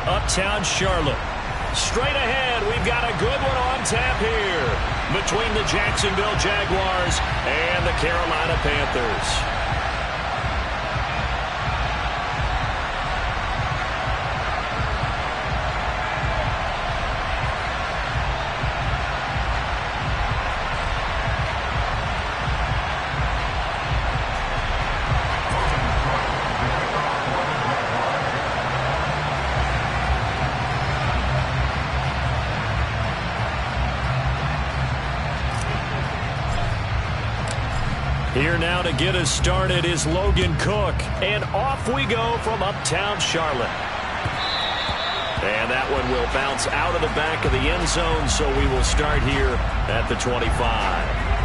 Uptown Charlotte. Straight ahead, we've got a good one on tap here between the Jacksonville Jaguars and the Carolina Panthers. Here now to get us started is Logan Cook. And off we go from Uptown Charlotte. And that one will bounce out of the back of the end zone, so we will start here at the 25.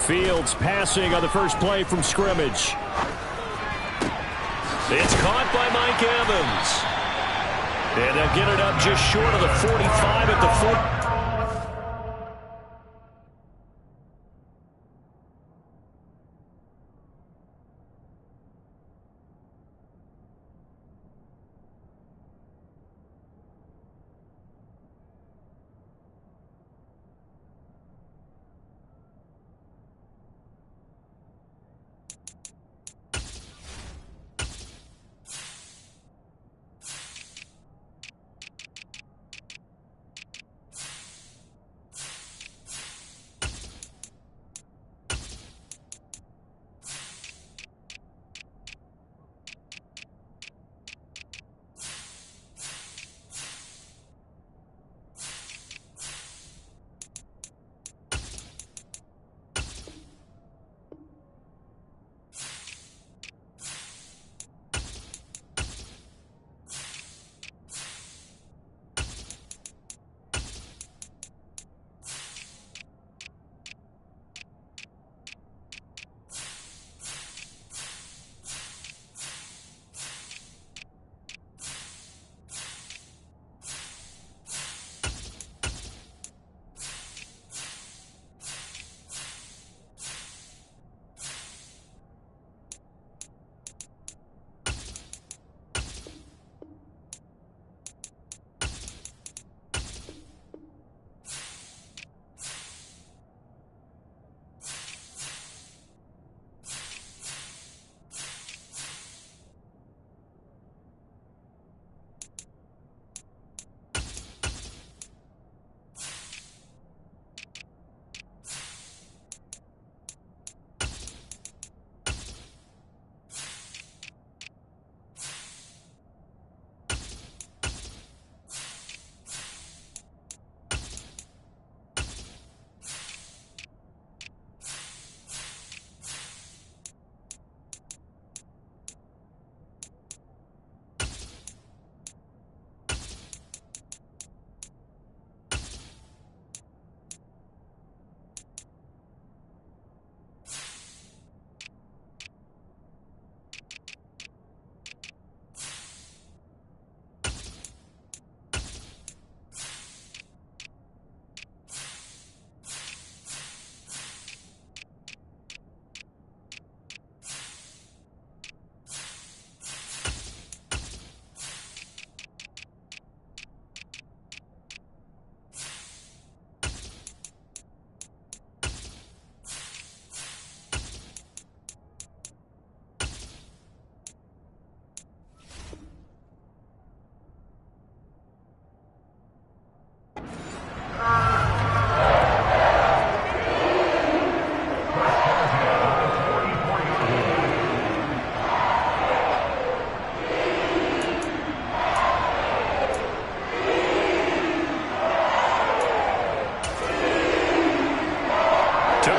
Fields passing on the first play from scrimmage. It's caught by Mike Evans. And they'll get it up just short of the 45 at the 40.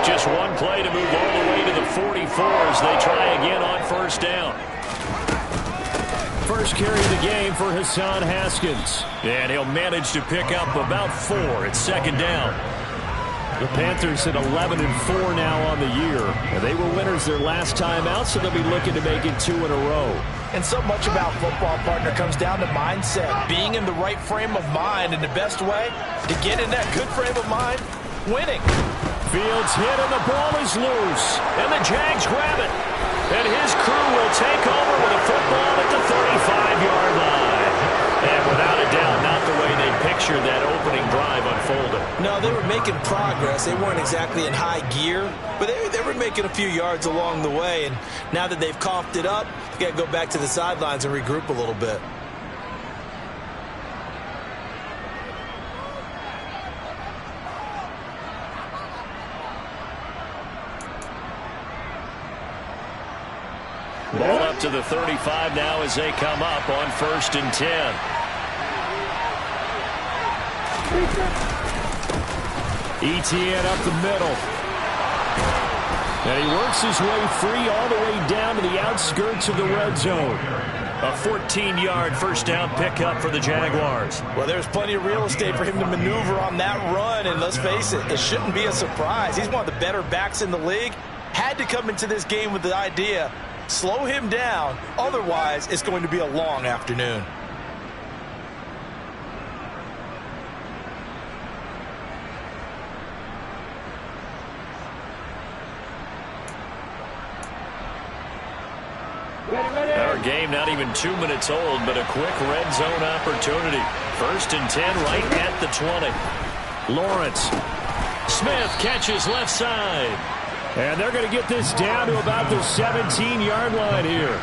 Just one play to move all the way to the 44 as they try again on first down. First carry of the game for Hassan Haskins. And he'll manage to pick up about 4 at second down. The Panthers at 11-4 now on the year. And they were winners their last time out, so they'll be looking to make it 2 in a row. And so much about football, partner, comes down to mindset. Being in the right frame of mind, and the best way to get in that good frame of mind, winning. Fields hit and the ball is loose. And the Jags grab it. And his crew will take over with a football at the 35-yard line. And without a doubt, not the way they pictured that opening drive unfolding. No, they were making progress. They weren't exactly in high gear, but they were making a few yards along the way. And now that they've coughed it up, they got to go back to the sidelines and regroup a little bit. Ball up to the 35 now as they come up on 1st and 10. Etienne up the middle. And he works his way free all the way down to the outskirts of the red zone. A 14-yard first down pickup for the Jaguars. Well, there's plenty of real estate for him to maneuver on that run, and let's face it, it shouldn't be a surprise. He's one of the better backs in the league. Had to come into this game with the idea, slow him down, otherwise it's going to be a long afternoon. Our game not even 2 minutes old, but a quick red zone opportunity. 1st and 10 right at the 20. Lawrence. Smith catches left side. And they're going to get this down to about the 17-yard line here.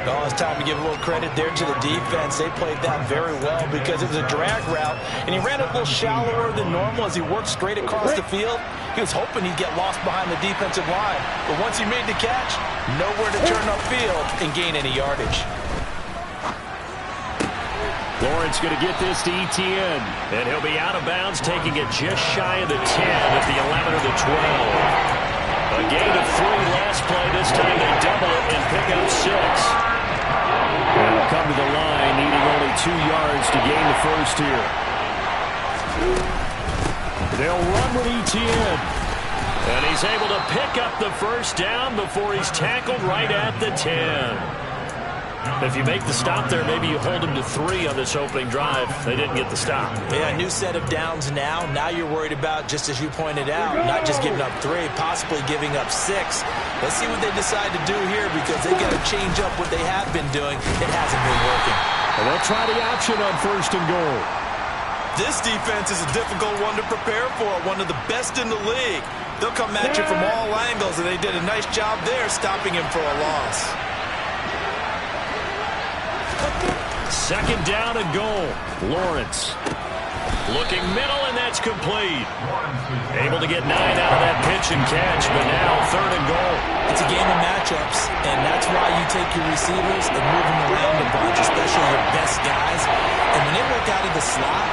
Oh, it's time to give a little credit there to the defense. They played that very well because it was a drag route, and he ran a little shallower than normal as he worked straight across the field. He was hoping he'd get lost behind the defensive line. But once he made the catch, nowhere to turn upfield and gain any yardage. Lawrence going to get this to Etienne. And he'll be out of bounds, taking it just shy of the 10 at the 11 or the 12. A gain of 3 last play. This time they double it and pick up 6. And they'll come to the line, needing only 2 yards to gain the first here. They'll run with Etienne. And he's able to pick up the first down before he's tackled right at the 10. If you make the stop there, maybe you hold them to 3 on this opening drive. They didn't get the stop. Yeah, new set of downs now. Now you're worried about, just as you pointed out, not just giving up 3, possibly giving up 6. Let's see what they decide to do here because they got to change up what they have been doing. It hasn't been working. And they'll try the option on 1st and goal. This defense is a difficult one to prepare for, one of the best in the league. They'll come at you from all angles, and they did a nice job there stopping him for a loss. 2nd down and goal. Lawrence looking middle, and that's complete. Able to get 9 out of that pitch and catch, but now 3rd and goal. It's a game of matchups, and that's why you take your receivers and move them around a bunch, especially your best guys. And when they work out of the slot,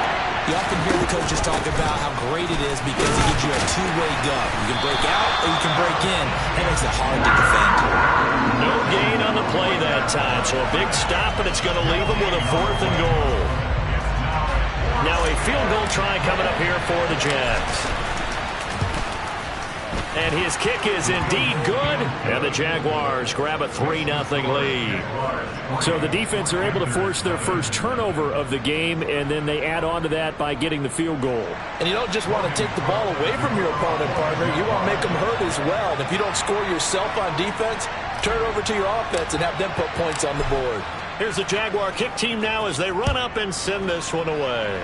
you often hear the coaches talk about how great it is because it gives you a two-way gun. You can break out or you can break in. That makes it hard to defend. No gain on the play that time, so a big stop, and it's going to leave them with a 4th and goal. Now a field goal try coming up here for the Jags. And his kick is indeed good, and the Jaguars grab a 3-0 lead. So the defense are able to force their first turnover of the game, and then they add on to that by getting the field goal. And you don't just want to take the ball away from your opponent, partner. You want to make them hurt as well. And if you don't score yourself on defense, turn it over to your offense and have them put points on the board. Here's the Jaguar kick team now as they run up and send this one away.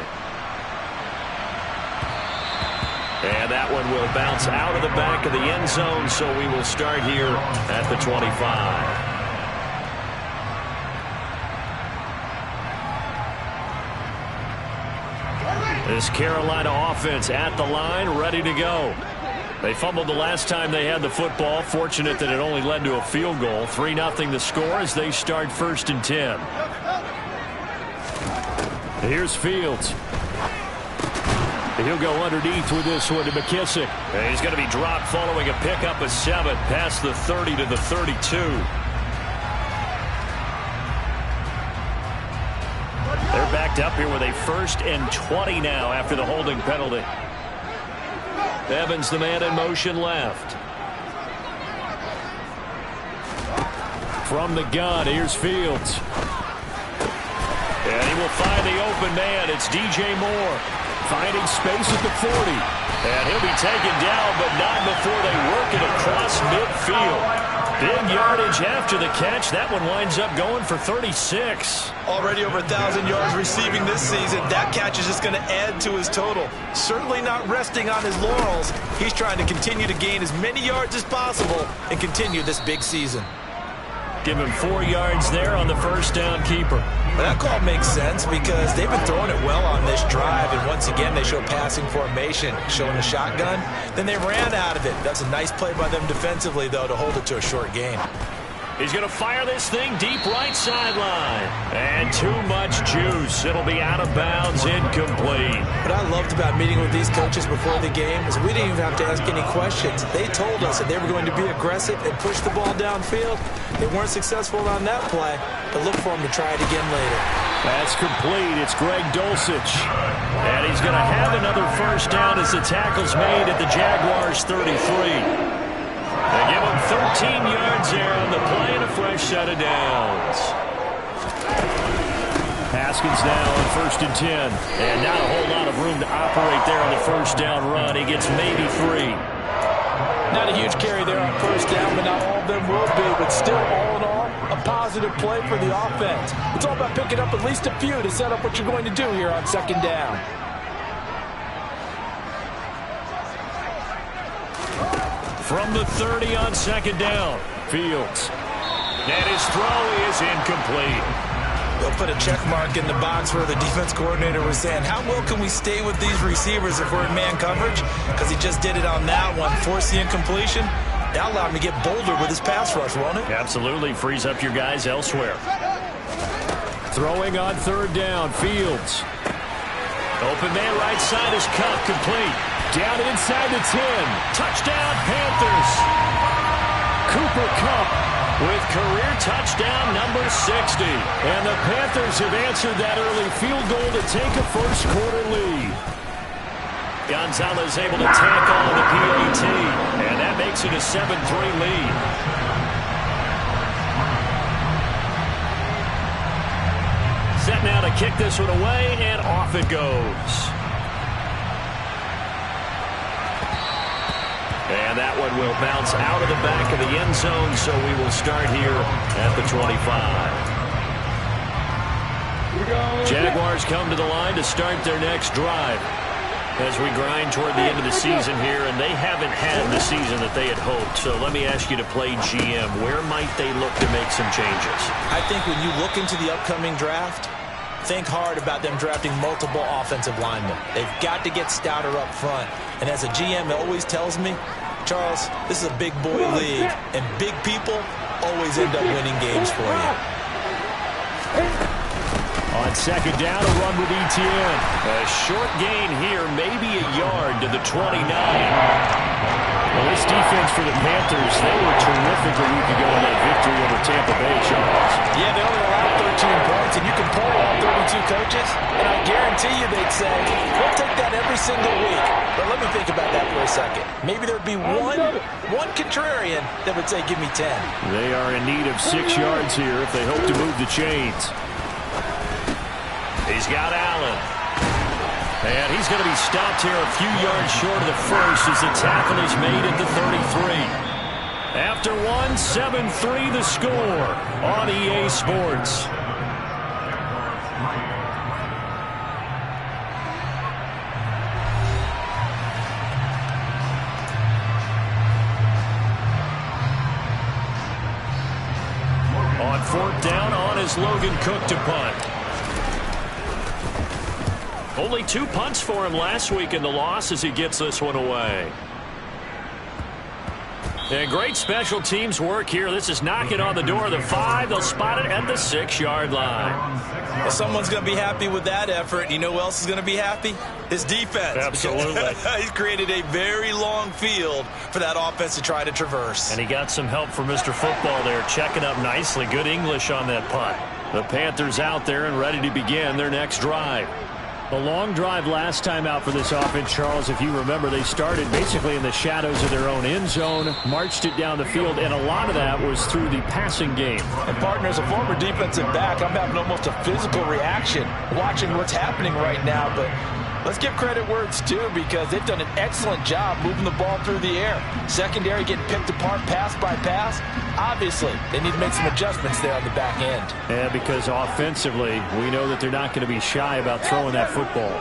And that one will bounce out of the back of the end zone, so we will start here at the 25. This Carolina offense at the line, ready to go. They fumbled the last time they had the football. Fortunate that it only led to a field goal. 3-0 the score as they start 1st and 10. Here's Fields. He'll go underneath with this one to McKissick. And he's going to be dropped following a pickup of 7 past the 30 to the 32. They're backed up here with a 1st and 20 now after the holding penalty. Evans, the man in motion left. From the gun, here's Fields. And he will find the open man. It's DJ Moore. Finding space at the 40. And he'll be taken down, but not before they work it across midfield. Big yardage after the catch. That one winds up going for 36. Already over 1,000 yards receiving this season. That catch is just going to add to his total. Certainly not resting on his laurels. He's trying to continue to gain as many yards as possible and continue this big season. Give him 4 yards there on the first down keeper. Well, that call makes sense because they've been throwing it well on this drive, and once again they show passing formation, showing a shotgun. Then they ran out of it. That's a nice play by them defensively, though, to hold it to a short gain. He's going to fire this thing deep right sideline. And too much juice. It'll be out of bounds, incomplete. What I loved about meeting with these coaches before the game is we didn't even have to ask any questions. They told us that they were going to be aggressive and push the ball downfield. They weren't successful on that play, but look for them to try it again later. That's complete. It's Greg Dulcich. And he's going to have another first down as the tackle's made at the Jaguars' 33. They give him 13 yards there on the play and a fresh set of downs. Haskins now on 1st and 10. And not a whole lot of room to operate there on the first down run. He gets maybe 3. Not a huge carry there on first down, but not all of them will be. But still, all in all, a positive play for the offense. It's all about picking up at least a few to set up what you're going to do here on 2nd down. From the 30 on 2nd down, Fields. And his throw is incomplete. They'll put a check mark in the box where the defense coordinator was saying, how well can we stay with these receivers if we're in man coverage? Because he just did it on that one, forced the incompletion. That allowed him to get bolder with his pass rush, won't it? Absolutely, frees up your guys elsewhere. Throwing on 3rd down, Fields. Open man right side is Cup, complete. Down inside the 10. Touchdown, Panthers. Cooper Kupp with career touchdown number 60. And the Panthers have answered that early field goal to take a first-quarter lead. Gonzalez able to tack on the PAT. And that makes it a 7-3 lead. Set now to kick this one away, and off it goes. And that one will bounce out of the back of the end zone, so we will start here at the 25. Jaguars come to the line to start their next drive as we grind toward the end of the season here, and they haven't had the season that they had hoped. So let me ask you to play GM. Where might they look to make some changes? I think when you look into the upcoming draft, think hard about them drafting multiple offensive linemen. They've got to get stouter up front. And as a GM always tells me, Charles, this is a big boy league, and big people always end up winning games for you. On 2nd down, a run with Etienne. A short gain here, maybe a yard to the 29. Well, this defense for the Panthers, they were terrific a week ago in that victory over Tampa Bay, Charles. Yeah, they only allowed 13 points, and you can pull all 32 coaches, and I guarantee you they'd say, we'll take that every single week. But let me think about that for a second. Maybe there'd be one contrarian that would say, give me 10. They are in need of 6 yards here if they hope to move the chains. He's got Allen. And he's going to be stopped here a few yards short of the first as the tackle is made at the 33. After 7-3 the score on EA Sports. On 4th down, on is Logan Cook to punt. Only 2 punts for him last week in the loss as he gets this one away. And great special teams work here. This is knocking on the door of the 5. They'll spot it at the 6-yard line. Well, someone's going to be happy with that effort. You know who else is going to be happy? His defense. Absolutely. He's created a very long field for that offense to try to traverse. And he got some help from Mr. Football there, checking up nicely. Good English on that punt. The Panthers out there and ready to begin their next drive. A long drive last time out for this offense, Charles. If you remember, they started basically in the shadows of their own end zone, marched it down the field, and a lot of that was through the passing game. And partner, as a former defensive back, I'm having almost a physical reaction watching what's happening right now. But let's give credit where it's due, because they've done an excellent job moving the ball through the air. Secondary getting picked apart pass by pass. Obviously, they need to make some adjustments there on the back end. Yeah, because offensively, we know that they're not going to be shy about throwing that football.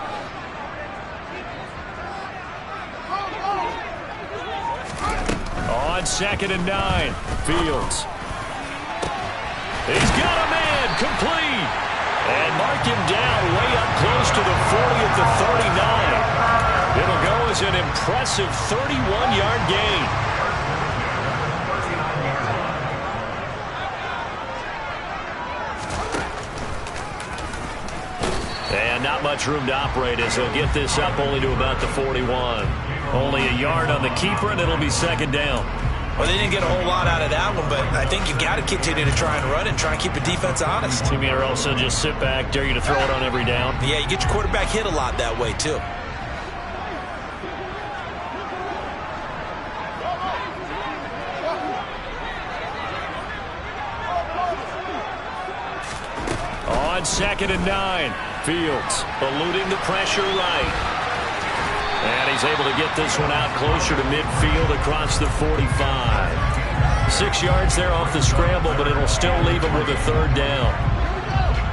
On 2nd and 9, Fields. He's got a man, complete. And mark him down way up close to the 40 at the 39. It'll go as an impressive 31-yard gain. And not much room to operate as they'll get this up only to about the 41. Only a yard on the keeper, and it'll be 2nd down. Well, they didn't get a whole lot out of that one, but I think you've got to continue to try and run and try and keep the defense honest. Timmy or also just sit back, dare you to throw it on every down. Yeah, you get your quarterback hit a lot that way, too. On 2nd and 9, Fields eluding the pressure right. And he's able to get this one out closer to midfield across the 45. 6 yards there off the scramble, but it'll still leave him with a 3rd down.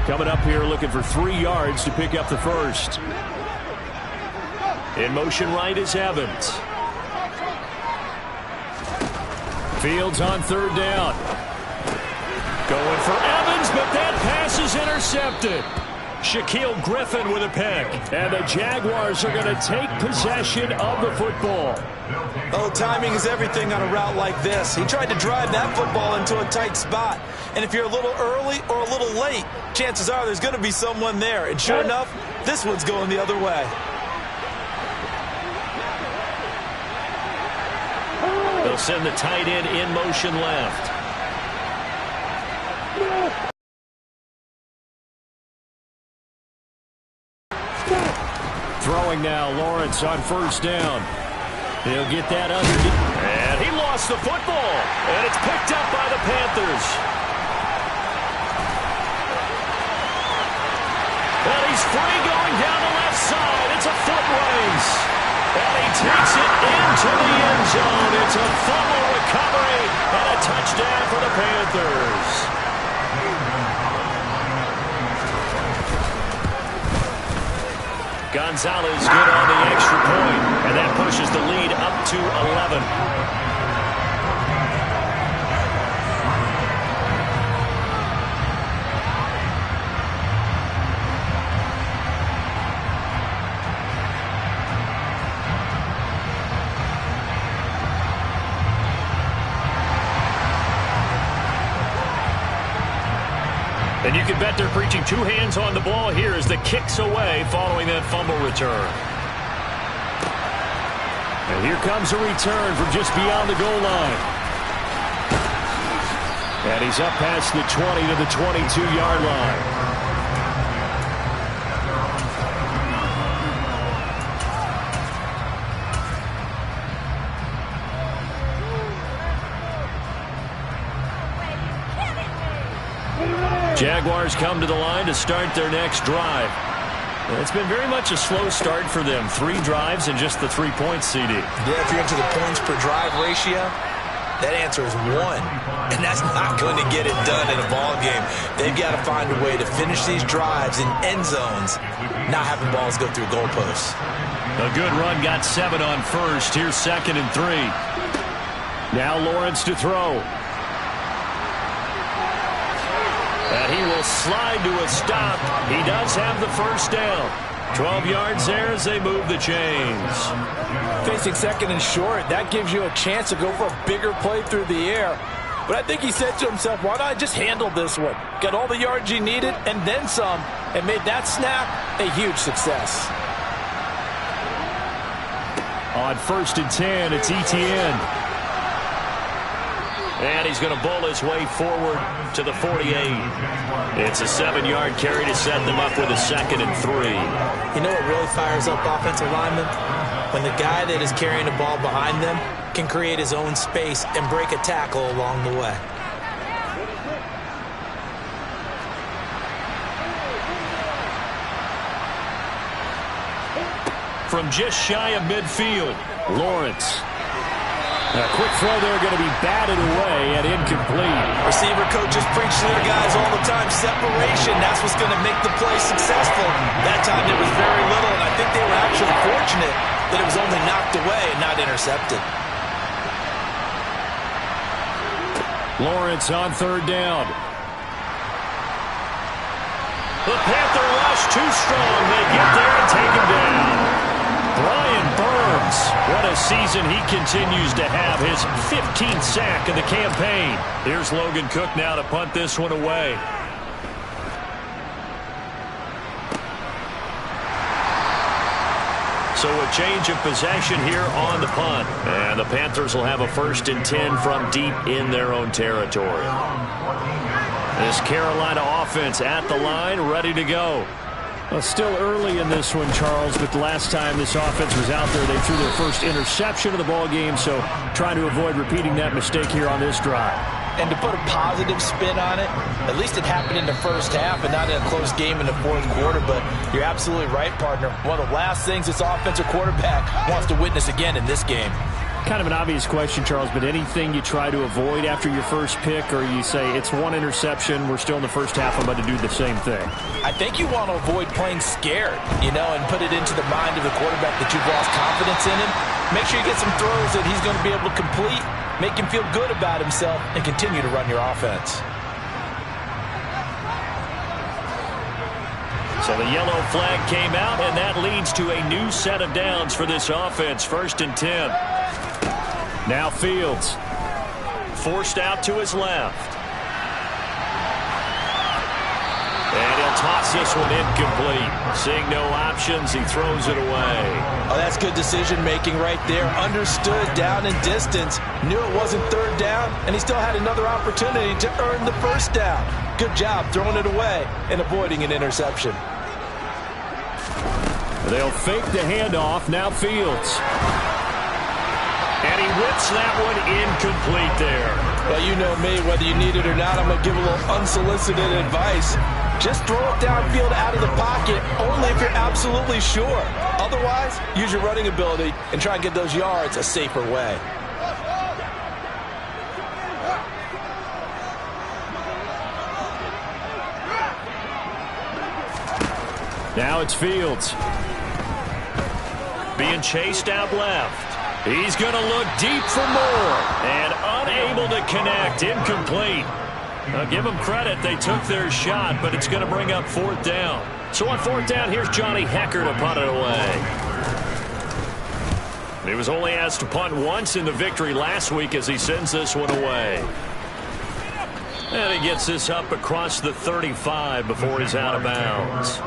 Coming up here looking for 3 yards to pick up the first. In motion right is Evans. Fields on 3rd down. Going for Evans, but that pass is intercepted. Shaquille Griffin with a pick. And the Jaguars are going to take possession of the football. Oh, timing is everything on a route like this. He tried to drive that football into a tight spot. And if you're a little early or a little late, chances are there's going to be someone there. And sure enough, this one's going the other way. They'll send the tight end in motion left. Throwing now, Lawrence on 1st down. He'll get that underneath. And he lost the football. And it's picked up by the Panthers. And he's free going down the left side. It's a foot race. And he takes it into the end zone. It's a fumble recovery and a touchdown for the Panthers. Gonzalez good on the extra point, and that pushes the lead up to 11. And you can bet they're preaching 2 hands on the ball here as the kick's away following that fumble return. And here comes a return from just beyond the goal line. And he's up past the 20 to the 22-yard line. Jaguars come to the line to start their next drive. It's been very much a slow start for them. 3 drives and just the 3 points, CD. Yeah, if you're into the points per drive ratio, that answer is 1. And that's not going to get it done in a ball game. They've got to find a way to finish these drives in end zones, not having balls go through goalposts. A good run, got 7 on 1st. Here's 2nd and 3. Now Lawrence to throw. And he will slide to a stop. He does have the 1st down. 12 yards there as they move the chains. Facing 2nd and short, that gives you a chance to go for a bigger play through the air. But I think he said to himself, why not just handle this one? Got all the yards he needed and then some, and made that snap a huge success. On 1st and 10, it's Etienne. And he's going to bowl his way forward to the 48. It's a 7-yard carry to set them up with a 2nd and 3. You know what really fires up offensive linemen? When the guy that is carrying the ball behind them can create his own space and break a tackle along the way. From just shy of midfield, Lawrence. A quick throw there going to be batted away and incomplete. Receiver coaches preach to their guys all the time. Separation, that's what's going to make the play successful. That time it was very little, and I think they were actually fortunate that it was only knocked away and not intercepted. Lawrence on 3rd down. The Panther rush too strong. They get there and take him down. Brian Burns, what a season he continues to have. His 15th sack of the campaign. Here's Logan Cook now to punt this one away. So a change of possession here on the punt. And the Panthers will have a 1st and 10 from deep in their own territory. This Carolina offense at the line, ready to go. Well, still early in this one, Charles, but the last time this offense was out there, they threw their first interception of the ball game, so trying to avoid repeating that mistake here on this drive. And to put a positive spin on it, at least it happened in the first half and not in a close game in the 4th quarter, but you're absolutely right, partner. One of the last things this offensive quarterback wants to witness again in this game. Kind of an obvious question, Charles, but anything you try to avoid after your first pick, or you say it's one interception, we're still in the first half, I'm about to do the same thing? I think you want to avoid playing scared, and put it into the mind of the quarterback that you've lost confidence in him. Make sure you get some throws that he's going to be able to complete, make him feel good about himself, and continue to run your offense. So the yellow flag came out, and that leads to a new set of downs for this offense. 1st and 10. Now Fields, forced out to his left. And he'll toss this one incomplete. Seeing no options, he throws it away. Oh, that's good decision-making right there. Understood down and distance. Knew it wasn't 3rd down, and he still had another opportunity to earn the 1st down. Good job throwing it away and avoiding an interception. They'll fake the handoff. Now Fields. And he whips that one incomplete there. Well, you know me, whether you need it or not, I'm going to give a little unsolicited advice. Just throw it downfield out of the pocket, only if you're absolutely sure. Otherwise, use your running ability and try and get those yards a safer way. Now it's Fields. Being chased out left. He's going to look deep for more. And unable to connect. Incomplete. Now give them credit. They took their shot, but it's going to bring up 4th down. So on 4th down, here's Johnny Hecker to punt it away. He was only asked to punt once in the victory last week as he sends this one away. And he gets this up across the 35 before he's out of bounds.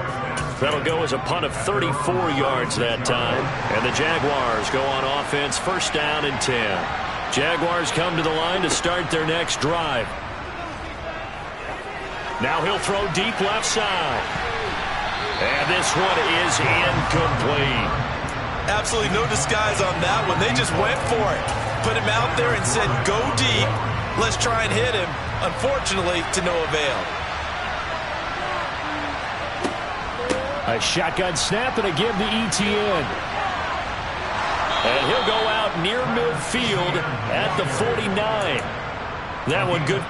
That'll go as a punt of 34 yards that time. And the Jaguars go on offense, 1st down and 10. Jaguars come to the line to start their next drive. Now he'll throw deep left side. And this one is incomplete. Absolutely no disguise on that one. They just went for it. Put him out there and said, go deep. Let's try and hit him. Unfortunately, to no avail. A shotgun snap and a give to ETN. And he'll go out near midfield at the 49. That one good.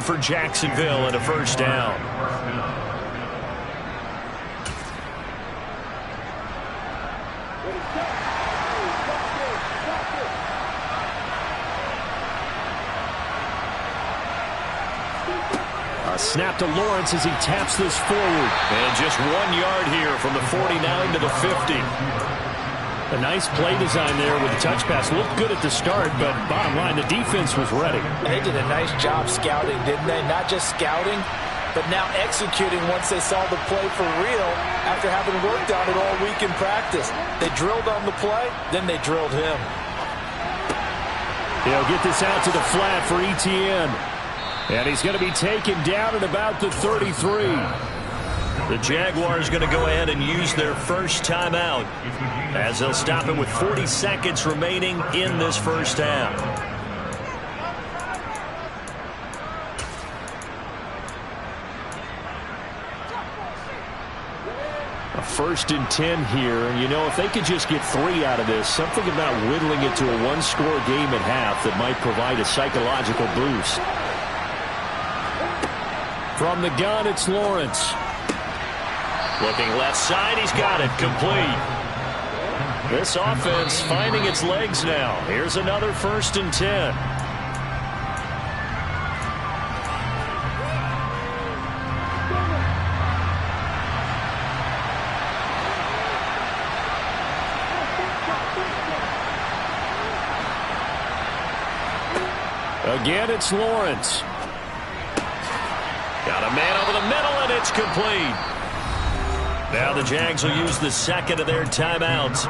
For Jacksonville and a 1st down. snap to Lawrence as he taps this forward. And just 1 yard here from the 49 to the 50. A nice play design there with the touch pass. Looked good at the start, but bottom line, the defense was ready. They did a nice job scouting, didn't they? Not just scouting, but now executing once they saw the play for real after having worked on it all week in practice. They drilled on the play, then they drilled him. He'll get this out to the flat for Etienne. And he's going to be taken down at about the 33. The Jaguars going to go ahead and use their first timeout as they'll stop it with 40 seconds remaining in this first half. A 1st and 10 here. And, you know, if they could just get 3 out of this, something about whittling it to a one-score game at half that might provide a psychological boost. From the gun, it's Lawrence. Looking left side, he's got it, complete. This offense finding its legs now. Here's another 1st and 10. Again, it's Lawrence. Got a man over the middle, and it's complete. Now the Jags will use the second of their timeouts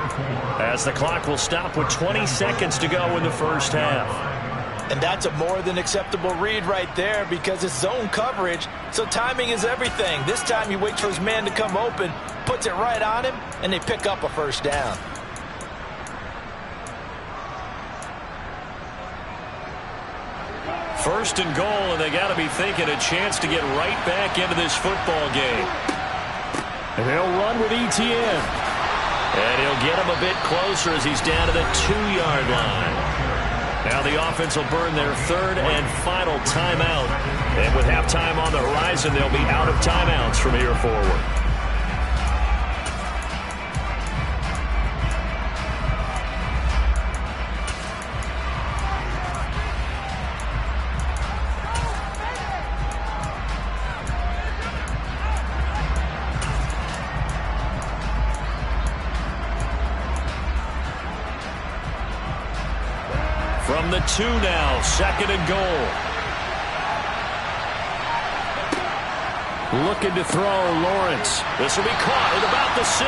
as the clock will stop with 20 seconds to go in the first half. And that's a more than acceptable read right there because it's zone coverage, so timing is everything. This time he waits for his man to come open, puts it right on him, and they pick up a first down. First and goal, and they got to be thinking a chance to get right back into this football game. And they'll run with Etienne. And he'll get him a bit closer as he's down to the 2-yard line. Now the offense will burn their 3rd and final timeout. And with halftime on the horizon, they'll be out of timeouts from here forward. From the 2 now, 2nd and goal. Looking to throw, Lawrence. This will be caught at about the 6.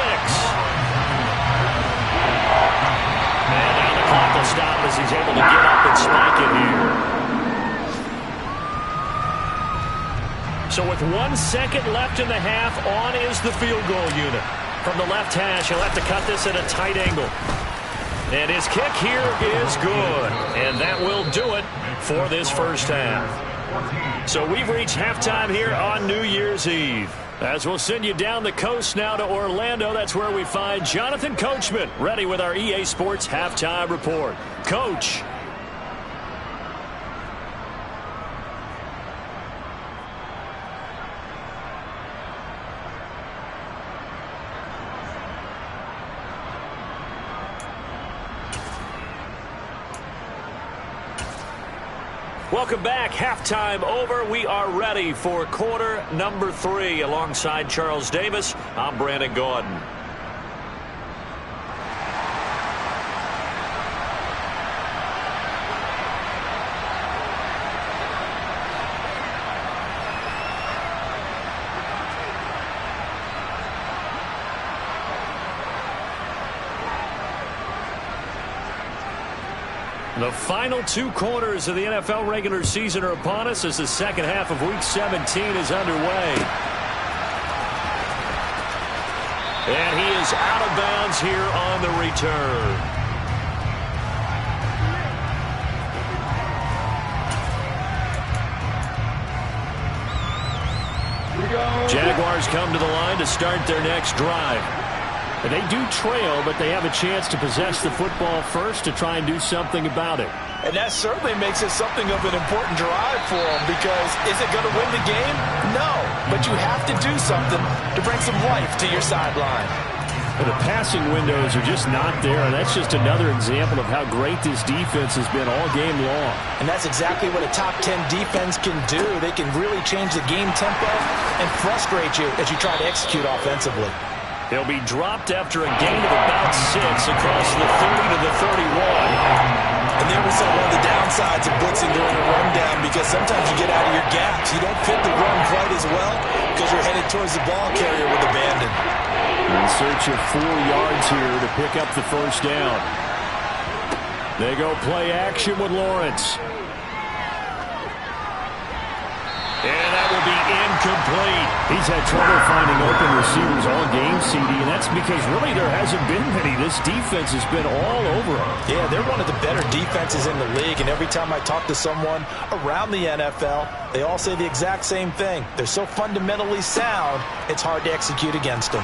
And now the clock will stop as he's able to get up and spike it here. So with 1 second left in the half, on is the field goal unit. From the left hash, he'll have to cut this at a tight angle. And his kick here is good. And that will do it for this first half. So we've reached halftime here on New Year's Eve. As we'll send you down the coast now to Orlando, that's where we find Jonathan Coachman ready with our EA Sports Halftime Report. Coach. Welcome back. Halftime over. We are ready for quarter number 3. Alongside Charles Davis, I'm Brandon Gaudin. The final 2 quarters of the NFL regular season are upon us as the second half of Week 17 is underway. And he is out of bounds here on the return. Jaguars come to the line to start their next drive. And they do trail, but they have a chance to possess the football first to try and do something about it. And that certainly makes it something of an important drive for them because is it going to win the game? No, but you have to do something to bring some life to your sideline. The passing windows are just not there, and that's just another example of how great this defense has been all game long. And that's exactly what a top 10 defense can do. They can really change the game tempo and frustrate you as you try to execute offensively. He'll be dropped after a gain of about 6 across the 30 to the 31. And there we saw one of the downsides of blitzing during a rundown, because sometimes you get out of your gaps. You don't fit the run quite as well because you're headed towards the ball carrier with abandon. In search of 4 yards here to pick up the first down. They go play action with Lawrence. And that will be incomplete. He's had trouble finding open receivers all game, CD, and that's because really there hasn't been many. This defense has been all over him. Yeah, they're one of the better defenses in the league, and every time I talk to someone around the NFL, they all say the exact same thing. They're so fundamentally sound, it's hard to execute against them.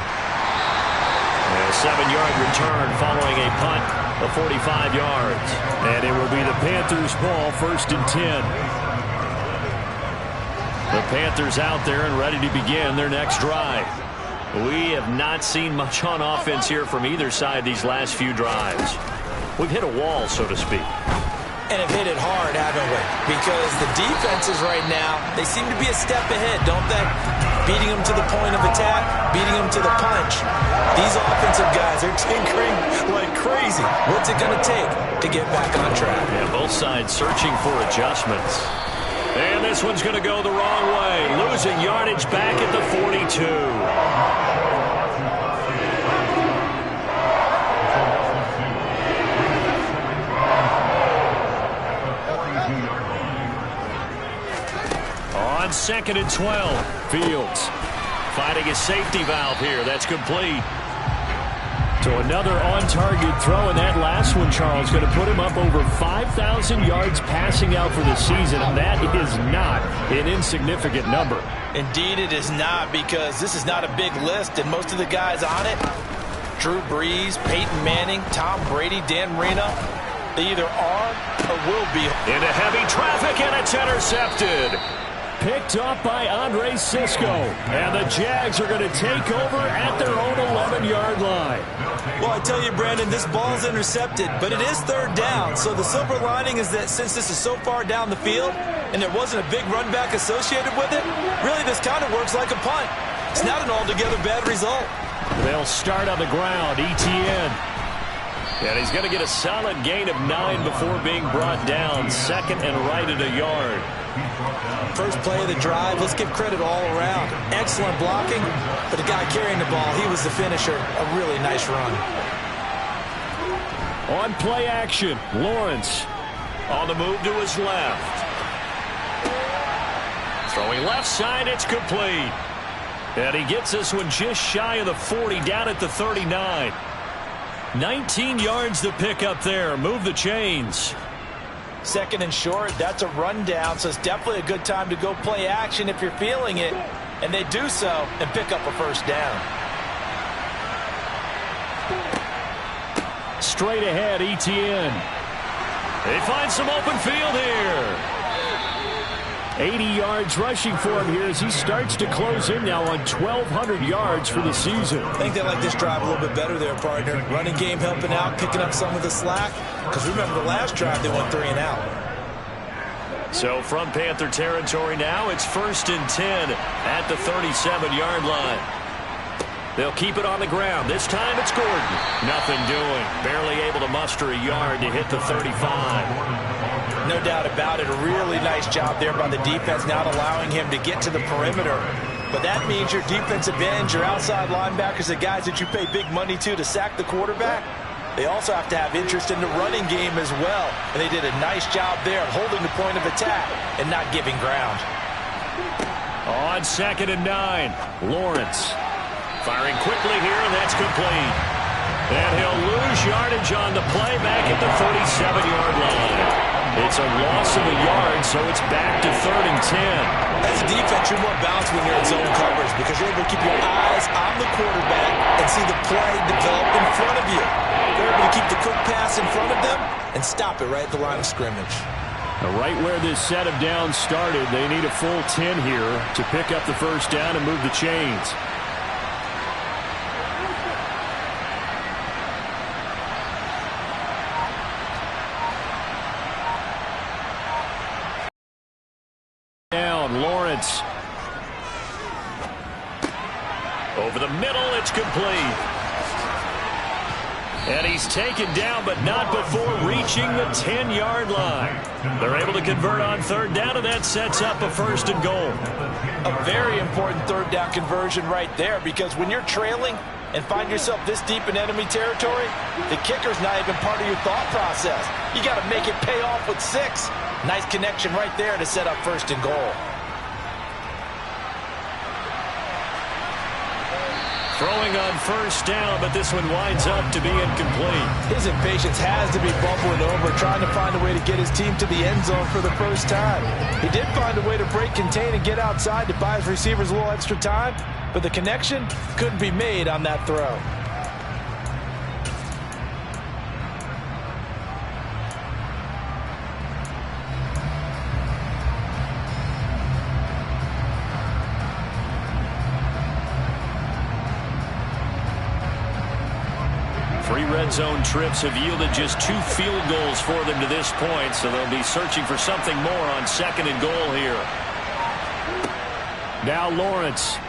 A 7-yard return following a punt of 45 yards. And it will be the Panthers' ball, 1st and 10. The Panthers out there and ready to begin their next drive. We have not seen much on offense here from either side these last few drives. We've hit a wall, so to speak. And have hit it hard, haven't we? Because the defenses right now, they seem to be a step ahead, don't they? Beating them to the point of attack, beating them to the punch. These offensive guys are tinkering like crazy. What's it going to take to get back on track? Yeah, both sides searching for adjustments. And this one's going to go the wrong way. Losing yardage back at the 42. On 2nd and 12. Fields finding a safety valve here. That's complete. So another on-target throw, and that last one, Charles, going to put him up over 5,000 yards passing out for the season, and that is not an insignificant number. Indeed it is not, because this is not a big list, and most of the guys on it, Drew Brees, Peyton Manning, Tom Brady, Dan Marino, they either are or will be. Into heavy traffic, and it's intercepted. Picked up by Andre Sisco, and the Jags are going to take over at their own 11-yard line. Well, I tell you, Brandon, this ball's intercepted, but it is 3rd down. So the silver lining is that since this is so far down the field and there wasn't a big run back associated with it, really this kind of works like a punt. It's not an altogether bad result. They'll start on the ground. Etienne. And he's going to get a solid gain of 9 before being brought down. 2nd and right at a yard. First play of the drive, let's give credit all around. Excellent blocking, but the guy carrying the ball, he was the finisher. A really nice run. On play action, Lawrence on the move to his left. Throwing left side, it's complete. And he gets this one just shy of the 40, down at the 39. 19 yards to pick up there. Move the chains. 2nd and short, that's a rundown, so it's definitely a good time to go play action if you're feeling it. And they do so and pick up a 1st down. Straight ahead, Etienne. They find some open field here. 80 yards rushing for him here as he starts to close in now on 1,200 yards for the season. I think they like this drive a little bit better there, partner. Running game helping out, picking up some of the slack. Because remember the last drive, they went 3 and out. So from Panther territory now, it's 1st and 10 at the 37-yard line. They'll keep it on the ground. This time it's Gordon. Nothing doing. Barely able to muster a yard to hit the 35. No doubt about it. A really nice job there by the defense, not allowing him to get to the perimeter. But that means your defensive ends, your outside linebackers, the guys that you pay big money to sack the quarterback, they also have to have interest in the running game as well. And they did a nice job there of holding the point of attack and not giving ground. On 2nd and 9, Lawrence firing quickly here, and that's complete. And he'll lose yardage on the play back at the 37-yard line. It's a loss of a yard, so it's back to 3rd and 10. As a defense, you're more balanced when you're in zone coverage because you're able to keep your eyes on the quarterback and see the play develop in front of you. You're able to keep the quick pass in front of them and stop it right at the line of scrimmage. Right where this set of downs started, they need a full 10 here to pick up the 1st down and move the chains. Down, Lawrence. Over the middle, it's complete. And he's taken down, but not before reaching the 10-yard line. They're able to convert on third down, and that sets up a 1st and goal. A very important third down conversion right there, because when you're trailing and find yourself this deep in enemy territory, the kicker's not even part of your thought process. You got to make it pay off with 6. Nice connection right there to set up 1st and goal. Throwing on 1st down, but this one winds up to be incomplete. His impatience has to be bubbling over, trying to find a way to get his team to the end zone for the first time. He did find a way to break, contain, and get outside to buy his receivers a little extra time, but the connection couldn't be made on that throw. Three red zone trips have yielded just 2 field goals for them to this point, so they'll be searching for something more on 2nd and goal here. Now Lawrence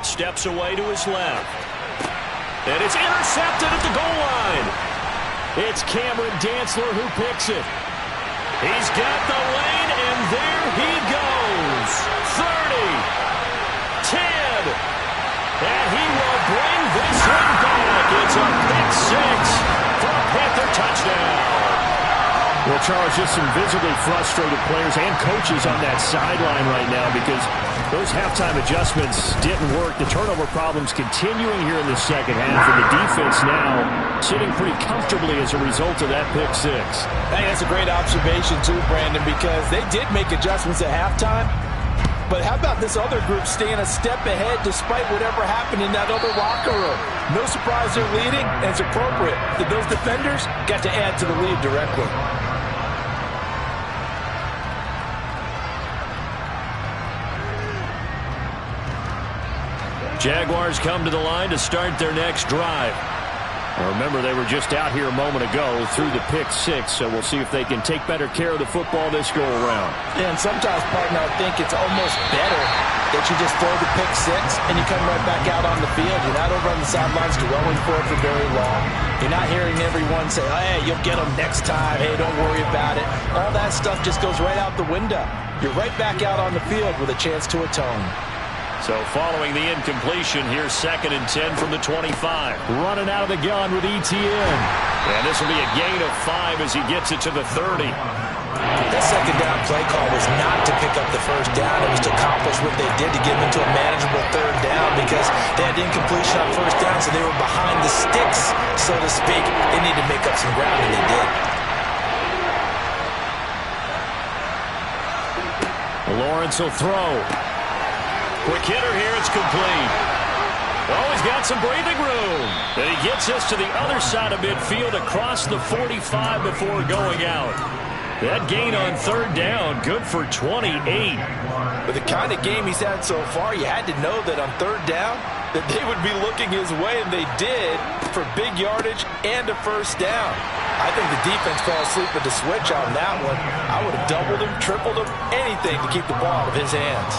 steps away to his left. And it's intercepted at the goal line. It's Cameron Dantzler who picks it. He's got the lane, and there he goes. 30, 10. And he will bring this one back. It's a pick 6 for a Panther touchdown. Well, Charles, just some visibly frustrated players and coaches on that sideline right now because those halftime adjustments didn't work. The turnover problems continuing here in the second half, and the defense now sitting pretty comfortably as a result of that pick 6. Hey, that's a great observation too, Brandon, because they did make adjustments at halftime. But how about this other group staying a step ahead despite whatever happened in that other locker room? No surprise they're leading, and it's appropriate that those defenders got to add to the lead directly. Jaguars come to the line to start their next drive. Remember, they were just out here a moment ago through the pick 6, so we'll see if they can take better care of the football this go-around. And sometimes, partner, I think it's almost better that you just throw the pick 6 and you come right back out on the field. You're not over on the sidelines dwelling for it for very long. You're not hearing everyone say, oh, hey, you'll get them next time. Hey, don't worry about it. All that stuff just goes right out the window. You're right back out on the field with a chance to atone. So following the incompletion, here's 2nd and 10 from the 25. Running out of the gun with Etienne. And this will be a gain of 5 as he gets it to the 30. That second down play call was not to pick up the first down. It was to accomplish what they did to get them into a manageable third down because they had incompletion on first down, so they were behind the sticks, so to speak. They needed to make up some ground, and they did. Lawrence will throw. Quick hitter here, it's complete. Oh, he's got some breathing room. And he gets us to the other side of midfield across the 45 before going out. That gain on third down, good for 28. With the kind of game he's had so far, you had to know that on third down that they would be looking his way, and they did, for big yardage and a first down. I think the defense fell asleep at the switch on that one. I would have doubled him, tripled him, anything to keep the ball out of his hands.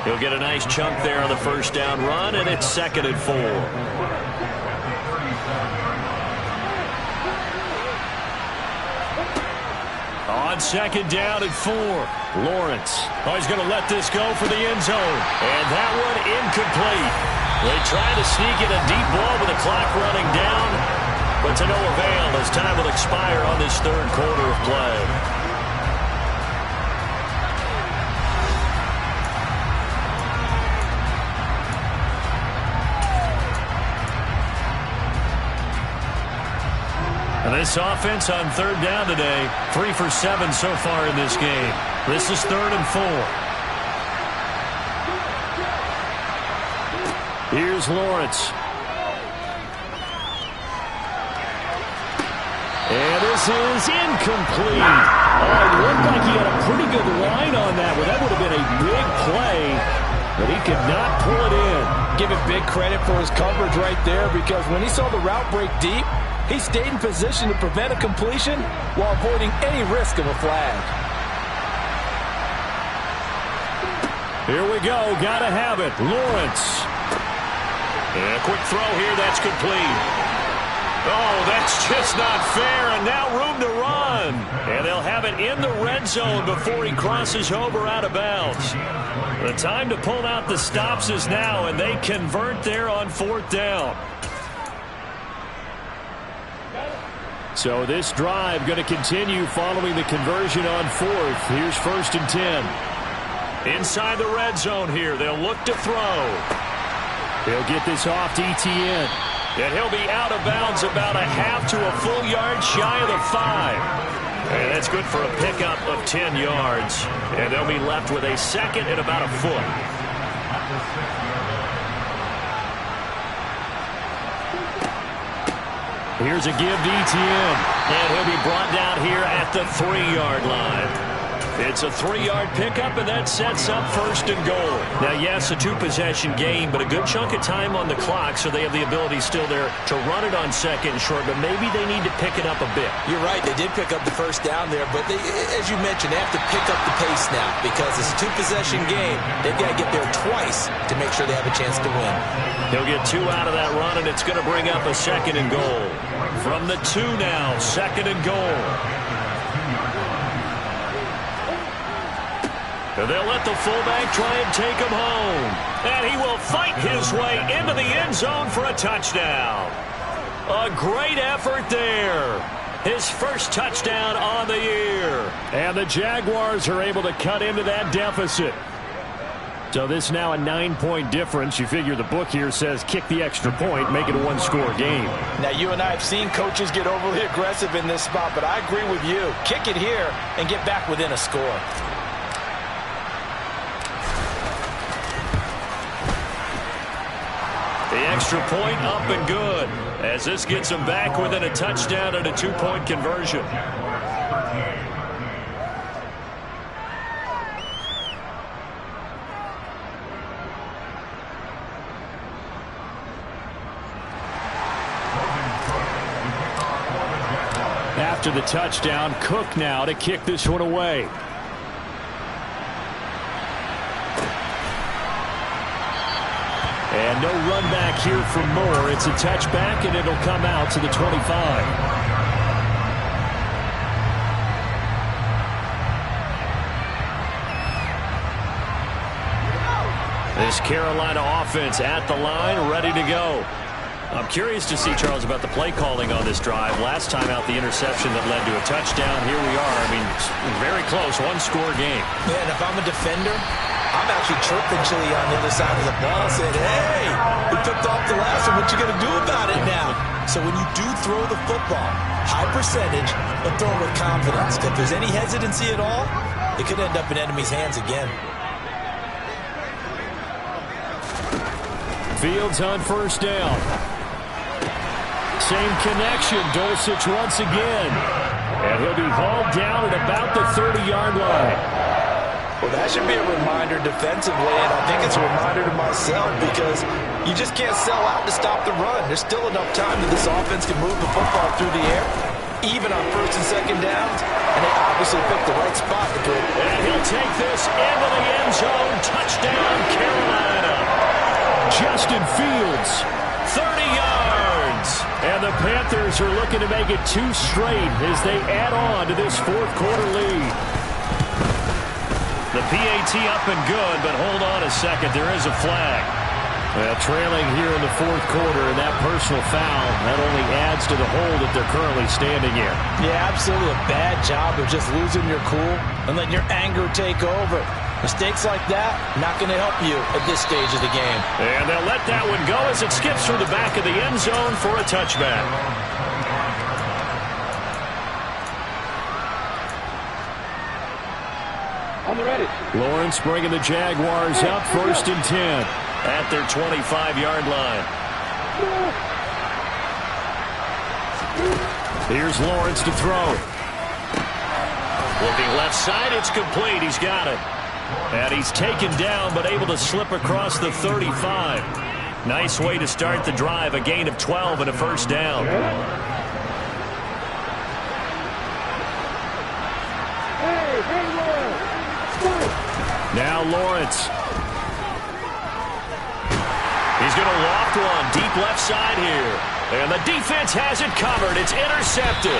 He'll get a nice chunk there on the first down run, and it's 2nd and 4. On 2nd down and 4, Lawrence. Oh, he's going to let this go for the end zone. And that one incomplete. They try to sneak in a deep ball with the clock running down, but to no avail as time will expire on this third quarter of play. And this offense on third down today, 3 for 7 so far in this game. This is 3rd and 4. Here's Lawrence. And this is incomplete. Oh, it looked like he had a pretty good line on that one. That would have been a big play, but he could not pull it in. Give him big credit for his coverage right there, because when he saw the route break deep, he stayed in position to prevent a completion while avoiding any risk of a flag. Here we go. Gotta have it. Lawrence. And a quick throw here. That's complete. Oh, that's just not fair. And now room to run. And they'll have it in the red zone before he crosses over out of bounds. The time to pull out the stops is now, and they convert there on 4th down. So this drive going to continue following the conversion on 4th. Here's 1st and 10. Inside the red zone here. They'll look to throw. He'll get this off to Etienne. And he'll be out of bounds about a half to a full yard shy of the 5. And that's good for a pickup of 10 yards. And they'll be left with a 2nd and about a foot. Here's a give to Etienne. And he'll be brought down here at the 3-yard line. It's a 3-yard pickup, and that sets up 1st and goal. Now, yes, a 2-possession game, but a good chunk of time on the clock, so they have the ability still there to run it on 2nd and short, but maybe they need to pick it up a bit. You're right. They did pick up the 1st down there, but they, as you mentioned, they have to pick up the pace now because it's a 2-possession game. They've got to get there twice to make sure they have a chance to win. He'll get 2 out of that run, and it's going to bring up a 2nd and goal. From the 2 now, 2nd and goal. They'll let the fullback try and take him home. And he will fight his way into the end zone for a touchdown. A great effort there. His first touchdown on the year. And the Jaguars are able to cut into that deficit. So this now a 9-point difference. You figure the book here says kick the extra point, make it a 1-score game. Now, you and I have seen coaches get overly aggressive in this spot, but I agree with you. Kick it here and get back within a score. The extra point up and good as this gets them back within a touchdown and a 2-point conversion. After the touchdown, Cook now to kick this one away. And no run back here for Moore. It's a touchback, and it'll come out to the 25. This Carolina offense at the line, ready to go. I'm curious to see, Charles, about the play calling on this drive. Last time out, the interception that led to a touchdown. Here we are. I mean, very close, 1-score game. Yeah, and if I'm a defender, I'm actually chirping Chili on the other side of the ball and saying, hey, we picked off the last one. What you going to do about it now? So when you do throw the football, high percentage, but throw it with confidence. If there's any hesitancy at all, it could end up in enemy's hands again. Fields on 1st down. Same connection. Dulcich once again. And he'll be hauled down at about the 30-yard line. Well, that should be a reminder defensively, and I think it's a reminder to myself because you just can't sell out to stop the run. There's still enough time that this offense can move the football through the air, even on 1st and 2nd downs, and they obviously picked the right spot to put it. And he'll take this into the end zone. Touchdown, Carolina. Justin Fields, 30 yards. And the Panthers are looking to make it 2 straight as they add on to this 4th-quarter lead. The PAT up and good, but hold on a second. There is a flag. Well, trailing here in the 4th quarter, and that personal foul, that only adds to the hole that they're currently standing in. Yeah, absolutely a bad job of just losing your cool and letting your anger take over. Mistakes like that, not going to help you at this stage of the game. And they'll let that one go as it skips through the back of the end zone for a touchback. Lawrence bringing the Jaguars up 1st and 10 at their 25-yard line. Here's Lawrence to throw. Looking left side, it's complete. He's got it. And he's taken down but able to slip across the 35. Nice way to start the drive. A gain of 12 and a 1st down. Now Lawrence going to loft one deep left side here. And the defense has it covered. It's intercepted.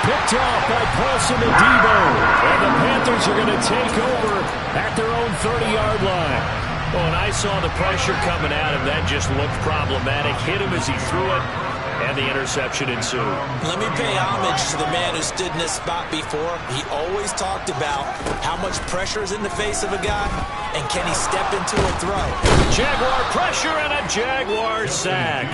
Picked off by Paulson and Debo. And the Panthers are going to take over at their own 30-yard line. Well, and I saw the pressure coming at him. That just looked problematic. Hit him as he threw it, and the interception ensued. Let me pay homage to the man who stood in this spot before. He always talked about how much pressure is in the face of a guy, and can he step into a throw. Jaguar pressure and a Jaguar sack.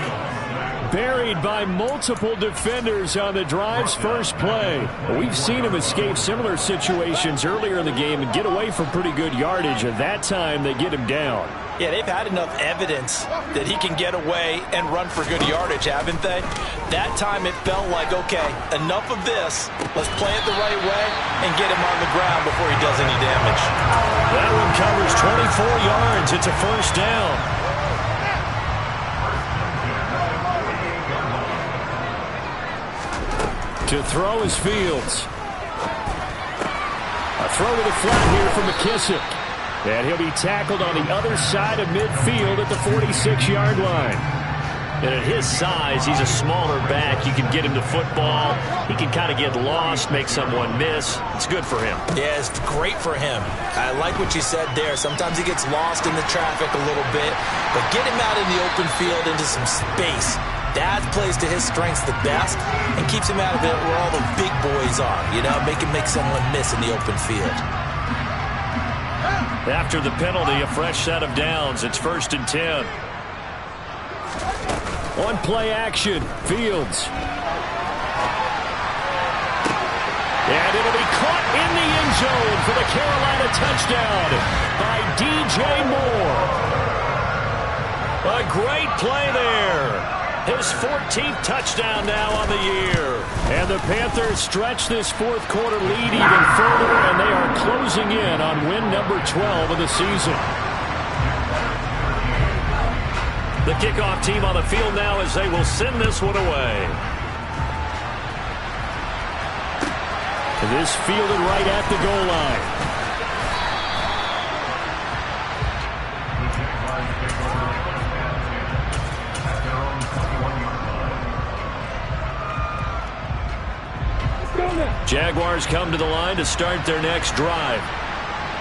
Buried by multiple defenders on the drive's first play. We've seen him escape similar situations earlier in the game and get away from pretty good yardage. At that time, they get him down. Yeah, they've had enough evidence that he can get away and run for good yardage, haven't they? That time it felt like, okay, enough of this. Let's play it the right way and get him on the ground before he does any damage. That one covers 24 yards. It's a first down. To throw is Fields. A throw to the flat here from McKissick. And he'll be tackled on the other side of midfield at the 46-yard line. And at his size, he's a smaller back. You can get him to football. He can kind of get lost, make someone miss. It's good for him. Yeah, it's great for him. I like what you said there. Sometimes he gets lost in the traffic a little bit. But get him out in the open field into some space. That plays to his strengths the best and keeps him out of it where all the big boys are. You know, make him make someone miss in the open field. After the penalty, a fresh set of downs. It's 1st and 10. On play action, Fields. And it'll be caught in the end zone for the Carolina touchdown by DJ Moore. A great play there. His 14th touchdown now on the year. And the Panthers stretch this fourth quarter lead even further, and they are closing in on win number 12 of the season. The kickoff team on the field now as they will send this one away. This fielded right at the goal line. Jaguars come to the line to start their next drive.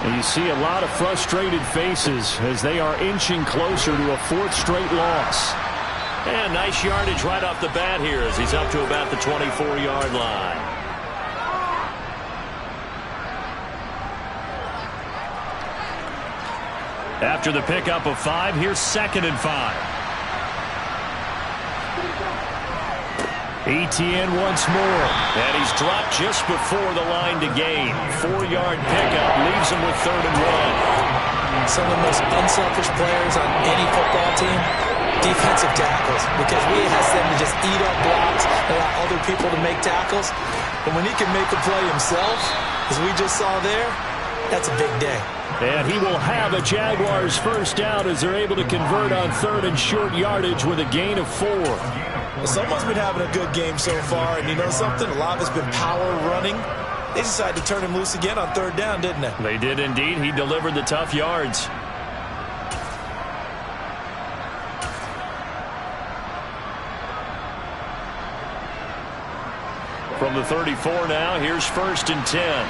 And you see a lot of frustrated faces as they are inching closer to a 4th straight loss. And nice yardage right off the bat here as he's up to about the 24-yard line. After the pickup of 5, here's 2nd and 5. Etienne once more. And he's dropped just before the line to gain. 4-yard pickup leaves him with 3rd and 1. Some of the most unselfish players on any football team, defensive tackles, because we ask them to just eat up blocks and allow other people to make tackles. But when he can make a play himself, as we just saw there, that's a big day. And he will have a Jaguars first down as they're able to convert on 3rd and short yardage with a gain of 4. Well, someone's been having a good game so far, and you know something? A lot of it's been power running. They decided to turn him loose again on 3rd down, didn't they? They did indeed. He delivered the tough yards. From the 34 now, here's 1st and 10.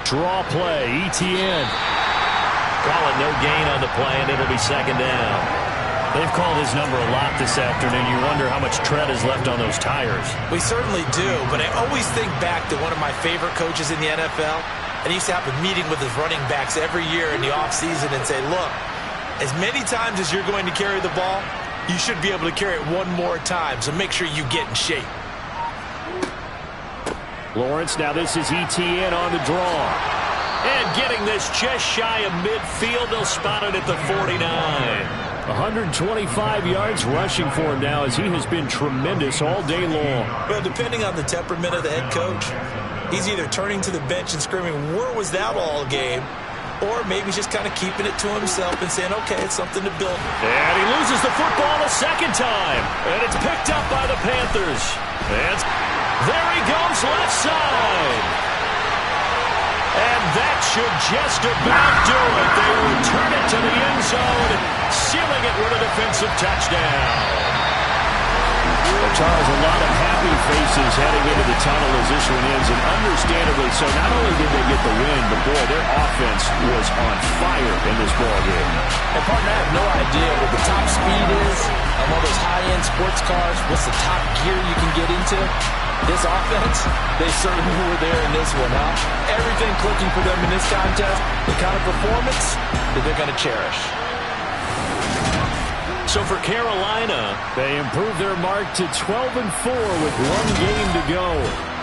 Draw play, Etienne. Calling no gain on the play, and it'll be 2nd down. They've called his number a lot this afternoon. You wonder how much tread is left on those tires. We certainly do, but I always think back to one of my favorite coaches in the NFL. And he used to have a meeting with his running backs every year in the offseason and say, look, as many times as you're going to carry the ball, you should be able to carry it one more time, so make sure you get in shape. Lawrence, now this is Etienne on the draw. And getting this just shy of midfield, they'll spot it at the 49. 125 yards rushing for him now as he has been tremendous all day long. Well, depending on the temperament of the head coach, he's either turning to the bench and screaming, where was that all game? Or maybe he's just kind of keeping it to himself and saying, okay, it's something to build. And he loses the football a 2nd time. And it's picked up by the Panthers. And there he goes left side. And that should just about do it. They return it to the end zone, sealing it with a defensive touchdown. Well, Charles, a lot of happy faces heading into the tunnel as this one ends, and understandably so. Not only did they get the win, but, boy, their offense was on fire in this ballgame. And, partner, I have no idea what the top speed is on all those high-end sports cars. What's the top gear you can get into? This offense, they certainly were there in this one, huh? Everything clicking for them in this contest, the kind of performance that they're going to cherish. So for Carolina, they improve their mark to 12-4 with one game to go.